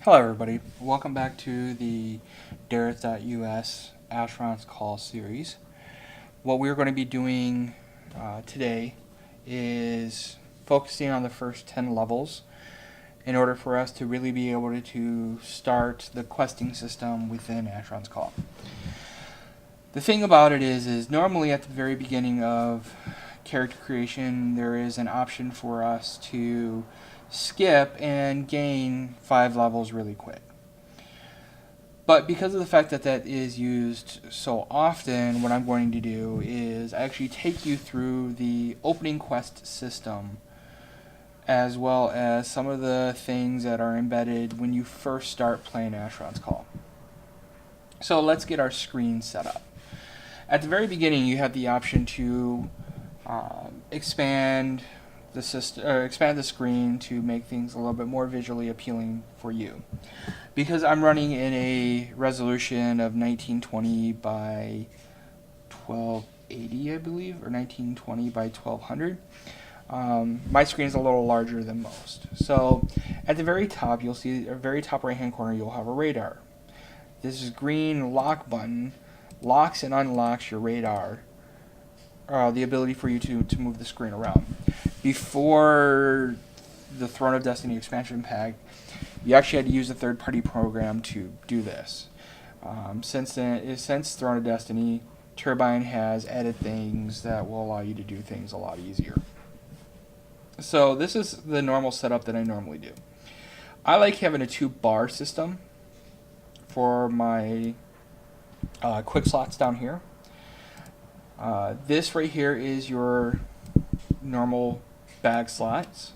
Hello everybody, welcome back to the Dareth.us Asheron's Call series. What we're going to be doing today is focusing on the first 10 levels in order for us to really be able to start the questing system within Asheron's Call. The thing about it is normally at the very beginning of character creation there is an option for us to skip and gain 5 levels really quick. But because of the fact that that is used so often, what I'm going to do is actually take you through the opening quest system as well as some of the things that are embedded when you first start playing Asheron's Call. So let's get our screen set up. At the very beginning, you have the option to expand the screen to make things a little bit more visually appealing for you. Because I'm running in a resolution of 1920 by 1280, I believe, or 1920 by 1200. My screen is a little larger than most. So at the very top, you'll see, the very top right-hand corner, you'll have a radar. This green lock button locks and unlocks your radar, the ability for you to move the screen around. Before the Throne of Destiny expansion pack, you actually had to use a third-party program to do this. Since Throne of Destiny, Turbine has added things that will allow you to do things a lot easier. So this is the normal setup that I normally do. I like having a 2-bar system for my quick slots down here. This right here is your normal bag slots.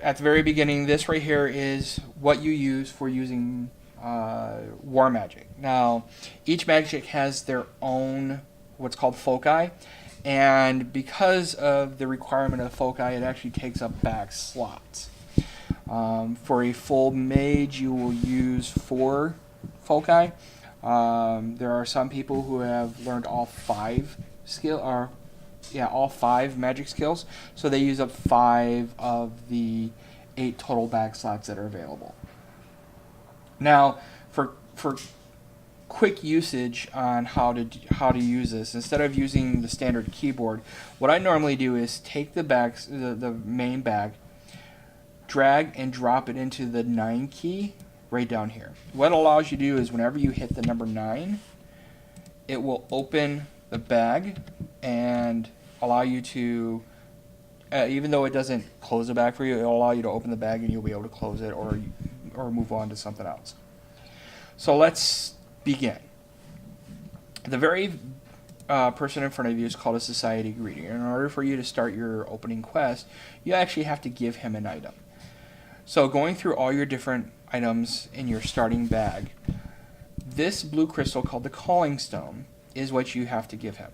At the very beginning, this right here is what you use for using war magic. Now, each magic has their own what's called foci, and because of the requirement of foci, it actually takes up bag slots. For a full mage, you will use 4 foci. There are some people who have learned all 5 all 5 magic skills, so they use up 5 of the 8 total bag slots that are available. Now, for quick usage on how to use this, instead of using the standard keyboard, what I normally do is take the main bag, drag and drop it into the 9 key right down here. What it allows you to do is whenever you hit the number 9, it will open the bag and allow you to, even though it doesn't close the bag for you, it will allow you to open the bag and you'll be able to close it or move on to something else. So let's begin. The very person in front of you is called a society greeting. In order for you to start your opening quest, you actually have to give him an item. So going through all your different items in your starting bag, this blue crystal called the Calling Stone is what you have to give him.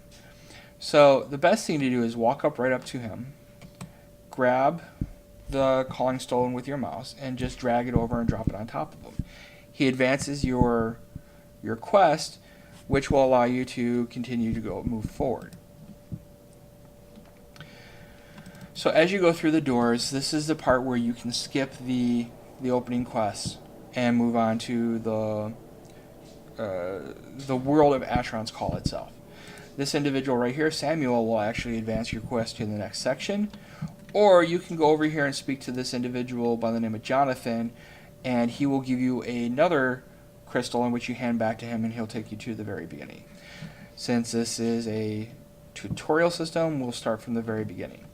So the best thing to do is walk up right up to him, grab the Calling Stone with your mouse, and just drag it over and drop it on top of him. He advances your quest, which will allow you to continue to move forward. So as you go through the doors, this is the part where you can skip the opening quest and move on to the world of Asheron's Call itself. This individual right here, Samuel, will actually advance your quest to the next section, or you can go over here and speak to this individual by the name of Jonathan, and he will give you another crystal in which you hand back to him, and he'll take you to the very beginning. Since this is a tutorial system, we'll start from the very beginning.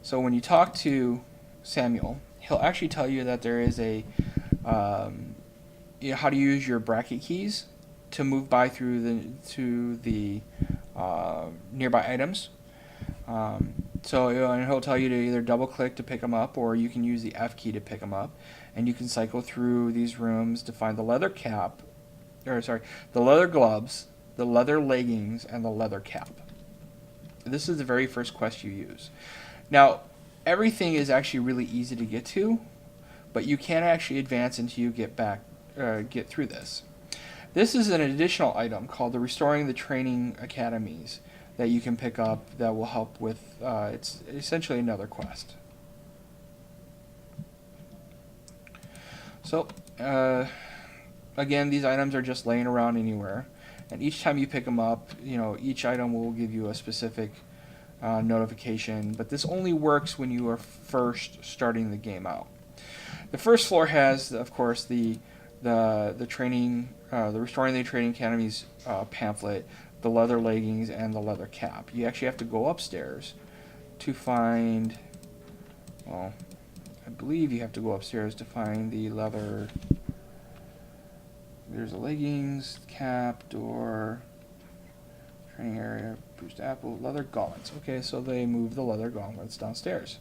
So when you talk to Samuel, he'll actually tell you that there is a how to use your bracket keys to move by through the nearby items. And he'll tell you to either double click to pick them up, or you can use the F key to pick them up, and you can cycle through these rooms to find the leather gloves, the leather leggings, and the leather cap. This is the very first quest you use. Now, everything is actually really easy to get to, but you can't actually advance until you get through this. This is an additional item called the Restoring the Training Academies that you can pick up that will help with, it's essentially another quest. So, again, these items are just laying around anywhere. And each time you pick them up, each item will give you a specific notification. But this only works when you are first starting the game out. The first floor has, of course, the training, the Restoring the Training Academy's pamphlet, the leather leggings, and the leather cap. You actually have to go upstairs to find, well, I believe you have to go upstairs to find the leather. There's the leggings, cap, door, training area, boost apple, leather gauntlets. Okay, so they move the leather gauntlets downstairs.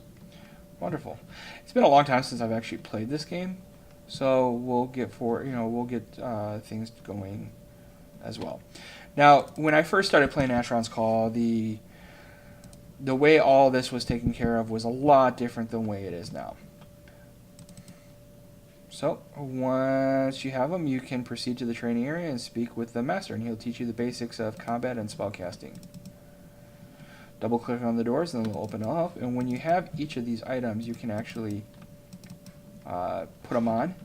Wonderful. It's been a long time since I've actually played this game, so we'll get things going as well. Now, when I first started playing Asheron's Call, the way all this was taken care of was a lot different than the way it is now. So, once you have them, you can proceed to the training area and speak with the master, and he'll teach you the basics of combat and spellcasting. Double click on the doors and they'll open up, and when you have each of these items, you can actually put them on.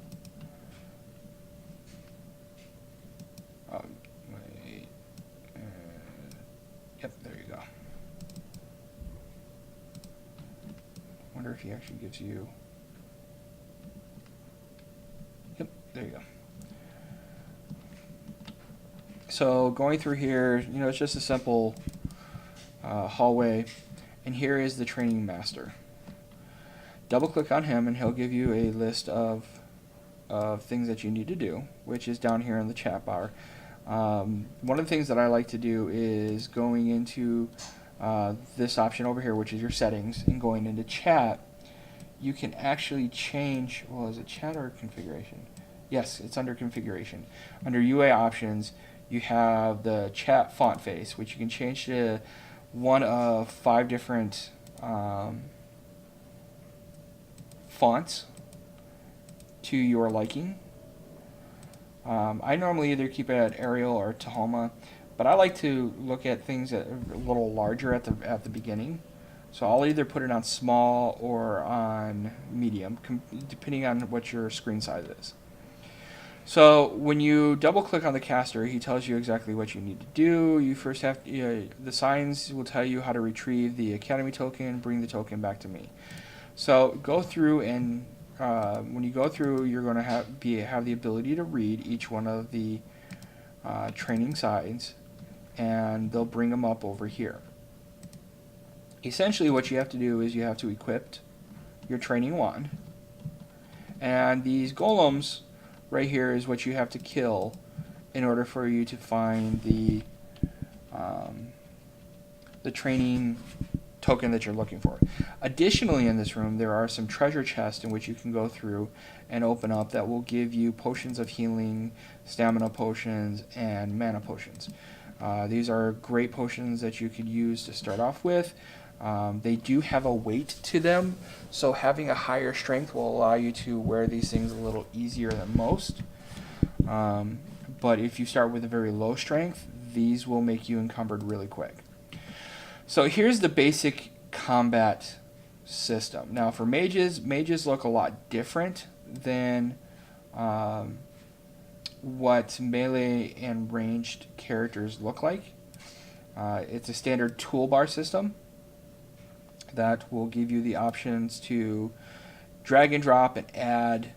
Yep, there you go. Wonder if he actually gives you... Yep, there you go. So going through here, it's just a simple hallway, and here is the training master. Double click on him and he'll give you a list of things that you need to do, which is down here in the chat bar. One of the things that I like to do is going into this option over here, which is your settings, and going into chat, you can actually change, well, is it chat or configuration? Yes, it's under configuration. Under UI options, you have the chat font face, which you can change to one of 5 different fonts to your liking. I normally either keep it at Arial or Tahoma, but I like to look at things that are a little larger at the beginning. So I'll either put it on small or on medium, depending on what your screen size is. So when you double click on the caster, he tells you exactly what you need to do. You first have to, the signs will tell you how to retrieve the Academy token, bring the token back to me. So go through, and when you go through, you're going to have the ability to read each one of the training signs, and they'll bring them up over here. Essentially what you have to do is you have to equip your training wand, and these golems right here is what you have to kill in order for you to find the training token that you're looking for. Additionally, in this room there are some treasure chests in which you can go through and open up that will give you potions of healing, stamina potions, and mana potions. These are great potions that you could use to start off with. They do have a weight to them, so having a higher strength will allow you to wear these things a little easier than most. But if you start with a very low strength, these will make you encumbered really quick. So here's the basic combat system. Now for mages look a lot different than what melee and ranged characters look like. It's a standard toolbar system that will give you the options to drag and drop and add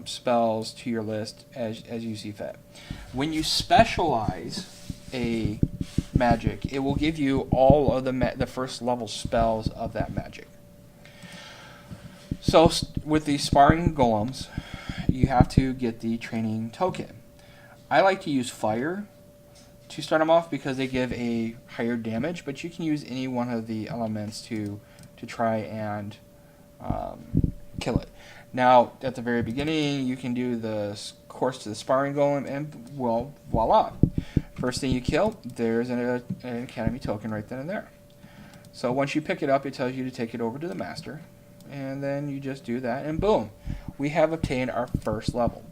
spells to your list as you see fit. When you specialize a magic, it will give you all of the first level spells of that magic. So with the sparring golems, you have to get the training token. I like to use fire to start them off because they give a higher damage, but you can use any one of the elements to try and kill it. Now, at the very beginning, you can do the course to the sparring golem, and well, voila. First thing you kill, there's an Academy token right then and there. So once you pick it up, it tells you to take it over to the master, and then you just do that, and boom, we have obtained our first level.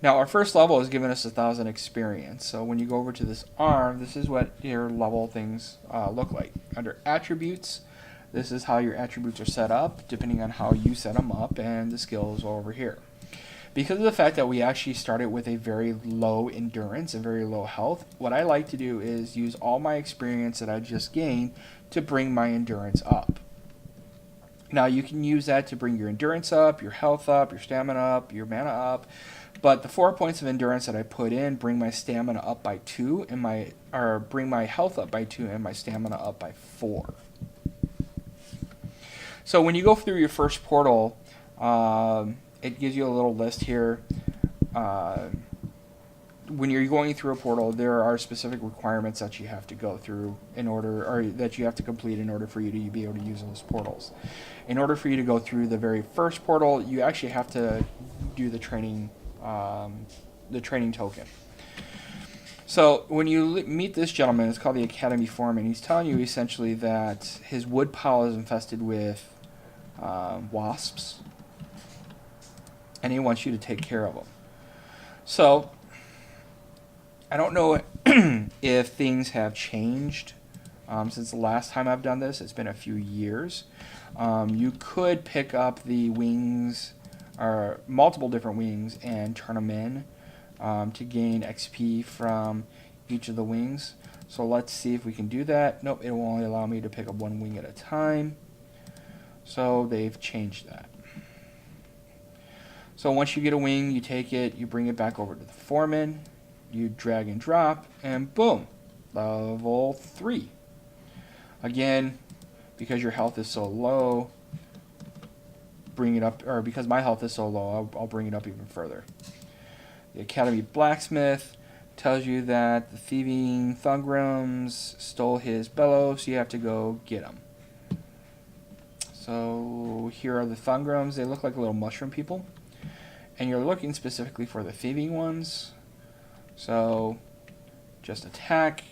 Now, our first level has given us 1,000 experience. So when you go over to this arm, this is what your level things look like. Under attributes, this is how your attributes are set up, depending on how you set them up, and the skills are over here. Because of the fact that we actually started with a very low endurance and very low health, what I like to do is use all my experience that I just gained to bring my endurance up. Now you can use that to bring your endurance up, your health up, your stamina up, your mana up. But the 4 points of endurance that I put in bring my stamina up by 2 and bring my health up by 2 and my stamina up by 4. So when you go through your first portal, it gives you a little list here. When you're going through a portal, there are specific requirements that you have to go through or that you have to complete in order for you to be able to use those portals. In order for you to go through the very first portal, you actually have to do the training token. So when you meet this gentleman, it's called the Academy Foreman. He's telling you essentially that his wood pile is infested with wasps, and he wants you to take care of them. So I don't know if things have changed since the last time I've done this. It's been a few years. You could pick up the wings, or multiple different wings, and turn them in to gain XP from each of the wings. So let's see if we can do that. Nope, it will only allow me to pick up one wing at a time. So they've changed that. So once you get a wing, you take it, you bring it back over to the foreman, you drag and drop, and boom, level 3. Again, because your health is so low, bring it up, or because my health is so low, I'll bring it up even further. The Academy Blacksmith tells you that the thieving Thungrams stole his bellows, so you have to go get them. So here are the Thungrams. They look like little mushroom people. And you're looking specifically for the thieving ones. So just attack.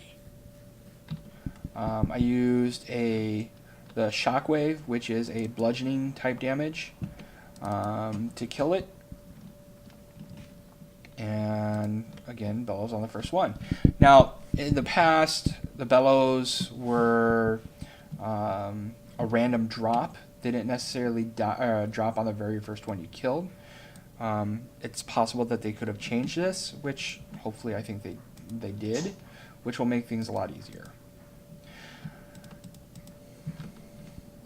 I used the shockwave, which is a bludgeoning type damage, to kill it. And again, bellows on the first one. Now, in the past, the bellows were a random drop. They didn't necessarily drop on the very first one you killed. It's possible that they could have changed this, which hopefully I think they did, which will make things a lot easier.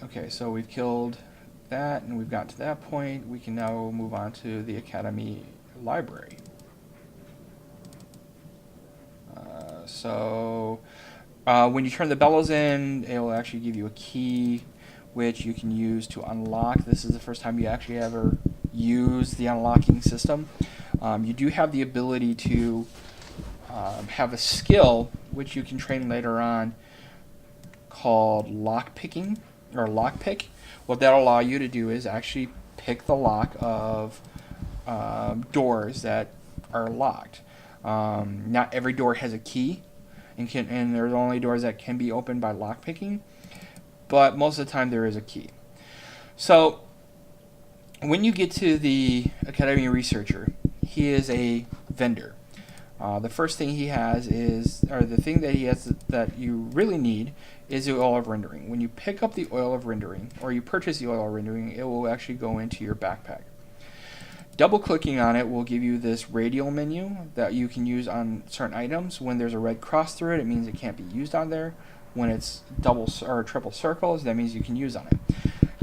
Okay, so we've killed that, and we've got to that point. We can now move on to the Academy Library. When you turn the bellows in, it will actually give you a key, which you can use to unlock. This is the first time you actually ever use the unlocking system. You do have the ability to have a skill, which you can train later on, called lockpicking, or lockpick. What that'll allow you to do is actually pick the lock of doors that are locked. Not every door has a key, and there's only doors that can be opened by lockpicking, but most of the time there is a key. So when you get to the Academy Researcher, he is a vendor. The first thing he has the thing that he has that you really need is the oil of rendering. When you pick up the oil of rendering, or you purchase the oil of rendering, it will actually go into your backpack. Double clicking on it will give you this radial menu that you can use on certain items. When there's a red cross through it, it means it can't be used on there. When it's double or triple circles, that means you can use on it.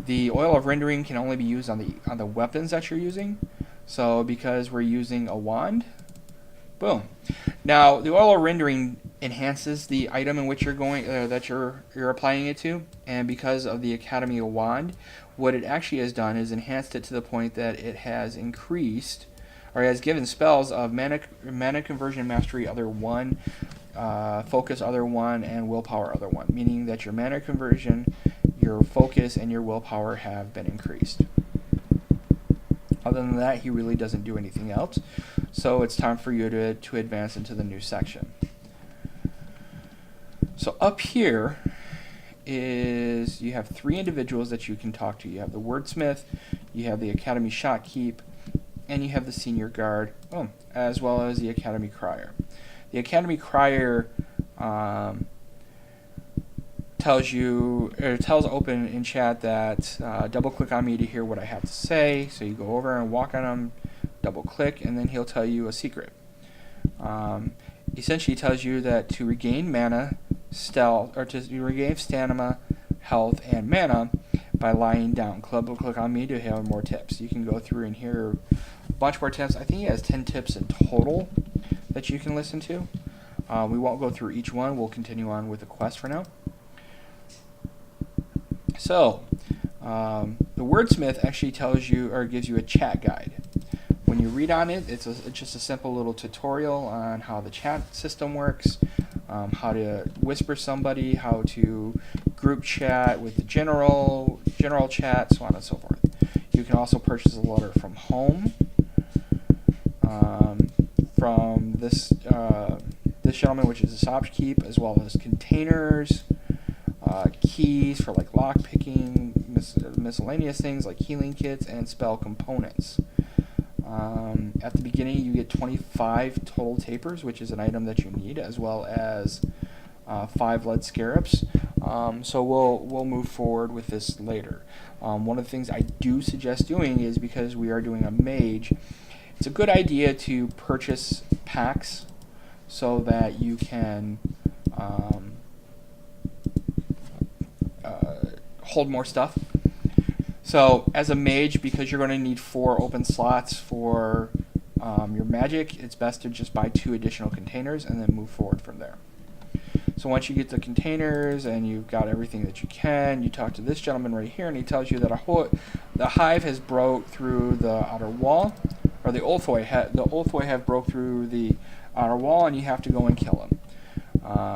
The oil of rendering can only be used on the weapons that you're using. So because we're using a wand, boom. Now the oil of rendering enhances the item in which you're going that you're applying it to, and because of the Academy wand, what it actually has done is enhanced it to the point that it has increased, or has given spells of mana conversion mastery other 1, focus other 1, and willpower other 1, meaning that your mana conversion, your focus, and your willpower have been increased. Other than that, he really doesn't do anything else. So it's time for you to advance into the new section. So up here is you have 3 individuals that you can talk to. You have the wordsmith, you have the Academy shopkeep, and you have the senior guard, as well as the Academy crier. The Academy crier tells open in chat that double click on me to hear what I have to say. So you go over and walk on him, double click, and then he'll tell you a secret. Essentially, he tells you that to regain mana, stealth, or to regain stamina, health, and mana by lying down. Double click on me to hear more tips. You can go through and hear a bunch more tips. I think he has 10 tips in total that you can listen to. We won't go through each one. We'll continue on with the quest for now. So, the wordsmith actually tells you or gives you a chat guide. When you read on it, it's just a simple little tutorial on how the chat system works, how to whisper somebody, how to group chat with the general chat, so on and so forth. You can also purchase a letter from home from this gentleman, which is a shopkeep, as well as containers, keys for like lock picking, miscellaneous things like healing kits, and spell components. At the beginning, you get 25 total tapers, which is an item that you need, as well as 5 lead scarabs. So we'll move forward with this later. One of the things I do suggest doing is, because we are doing a mage, it's a good idea to purchase packs so that you can hold more stuff. So as a mage, because you're going to need 4 open slots for your magic, it's best to just buy 2 additional containers and then move forward from there. So once you get the containers and you've got everything that you can, you talk to this gentleman right here, and he tells you that the hive has broke through the outer wall, or the Ulthoi have broke through the outer wall, and you have to go and kill him.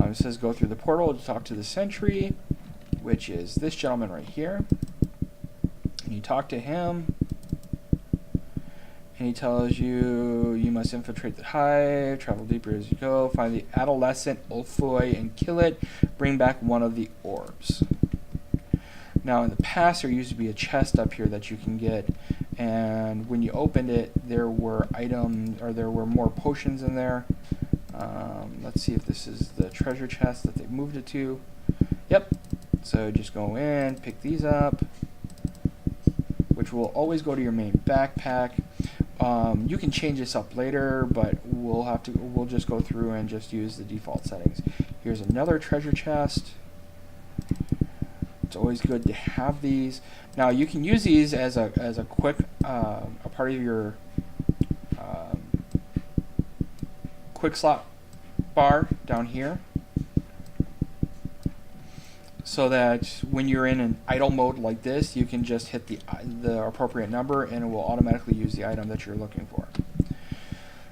It says go through the portal to talk to the sentry, which is this gentleman right here. And you talk to him, and he tells you you must infiltrate the hive, travel deeper as you go, find the adolescent Ulthoi and kill it, bring back one of the orbs. Now in the past there used to be a chest up here that you can get, and when you opened it there were items, or there were more potions in there. Let's see if this is the treasure chest that they moved it to. Yep. So just go in, pick these up, which will always go to your main backpack. You can change this up later, but we'll just go through and just use the default settings. Here's another treasure chest. It's always good to have these. Now you can use these as a quick a part of your quick slot bar down here, so that when you're in an idle mode like this, you can just hit the appropriate number and it will automatically use the item that you're looking for.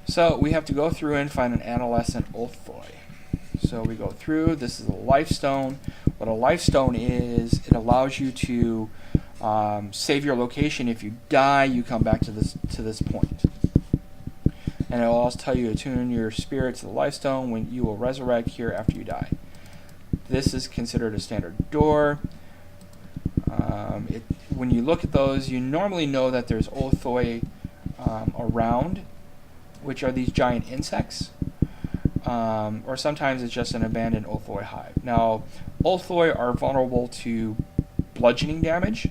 So we have to go through and find an adolescent Ulthoi. So we go through. This is a life stone. What a life stone is, it allows you to save your location. If you die, you come back to this point. And it will also tell you to attune your spirit to the life stone when you will resurrect here after you die. This is considered a standard door. When you look at those, you normally know that there's Ulthoi around, which are these giant insects. Or sometimes it's just an abandoned Ulthoi hive. Now, Ulthoi are vulnerable to bludgeoning damage,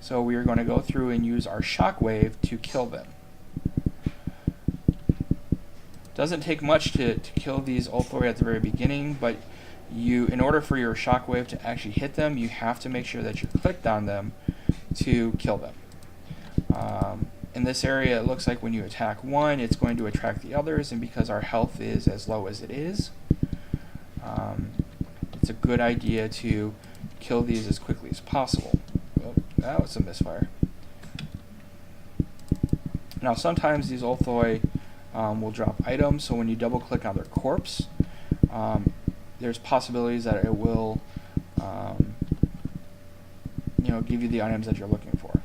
so we are going to go through and use our shockwave to kill them. Doesn't take much to kill these Ulthoi at the very beginning, but in order for your shockwave to actually hit them, you have to make sure that you clicked on them to kill them. In this area, it looks like when you attack one, it's going to attract the others, and because our health is as low as it is, it's a good idea to kill these as quickly as possible. Oh, that was a misfire. Now, sometimes these Ulthoi will drop items, so when you double click on their corpse, there's possibilities that it will give you the items that you're looking for.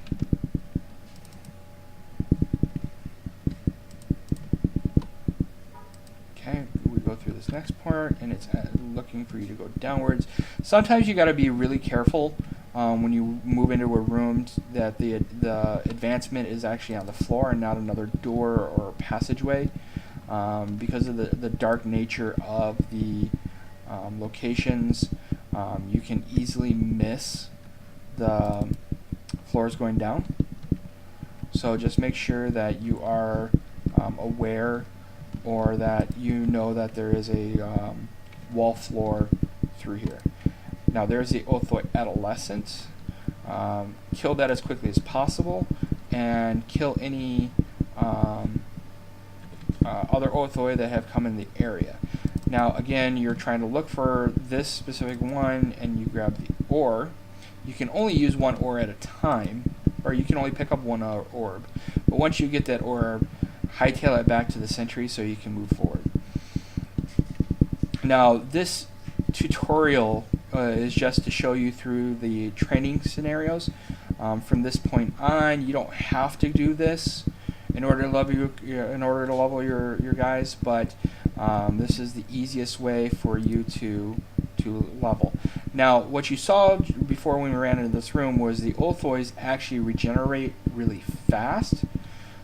Okay, we go through this next part, and it's looking for you to go downwards. Sometimes you got to be really careful when you move into a room that the advancement is actually on the floor and not another door or passageway, because of the dark nature of the locations. You can easily miss the floors going down. So just make sure that you are aware, or that you know that there is a wall floor through here. Now there's the Othoi adolescent. Kill that as quickly as possible, and kill any other Othoi that have come in the area. Now again, you're trying to look for this specific one, and you grab the ore. You can only use one ore at a time, or you can only pick up one orb. But once you get that orb, hightail it back to the sentry so you can move forward. Now this tutorial is just to show you through the training scenarios. From this point on, you don't have to do this in order to level your guys, but this is the easiest way for you to level. Now, what you saw before when we ran into this room was the Othois actually regenerate really fast.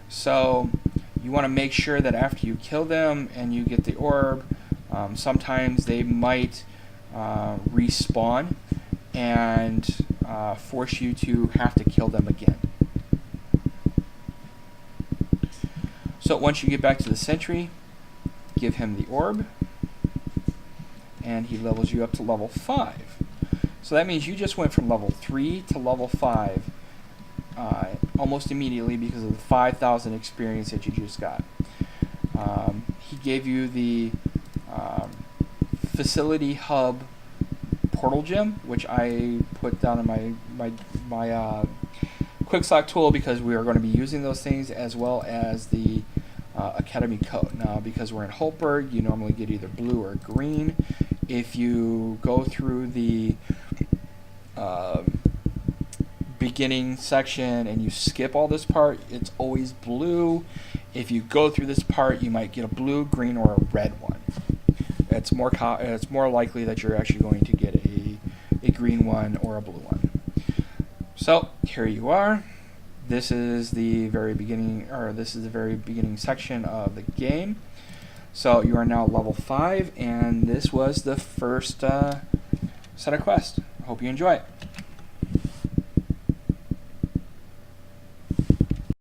So you want to make sure that after you kill them and you get the orb, sometimes they might respawn and force you to have to kill them again. So once you get back to the sentry, give him the orb, and he levels you up to level 5. So that means you just went from level 3 to level 5 almost immediately because of the 5,000 experience that you just got. He gave you the facility hub portal gem, which I put down in my quick slot tool because we are going to be using those things, as well as the Academy coat. Now, because we're in Holtberg, you normally get either blue or green. If you go through the beginning section and you skip all this part, it's always blue. If you go through this part, you might get a blue, green, or a red one. It's more likely that you're actually going to get a green one or a blue one. So here you are. This is the very beginning, section of the game. So you are now level 5, and this was the first set of quests. I hope you enjoy it.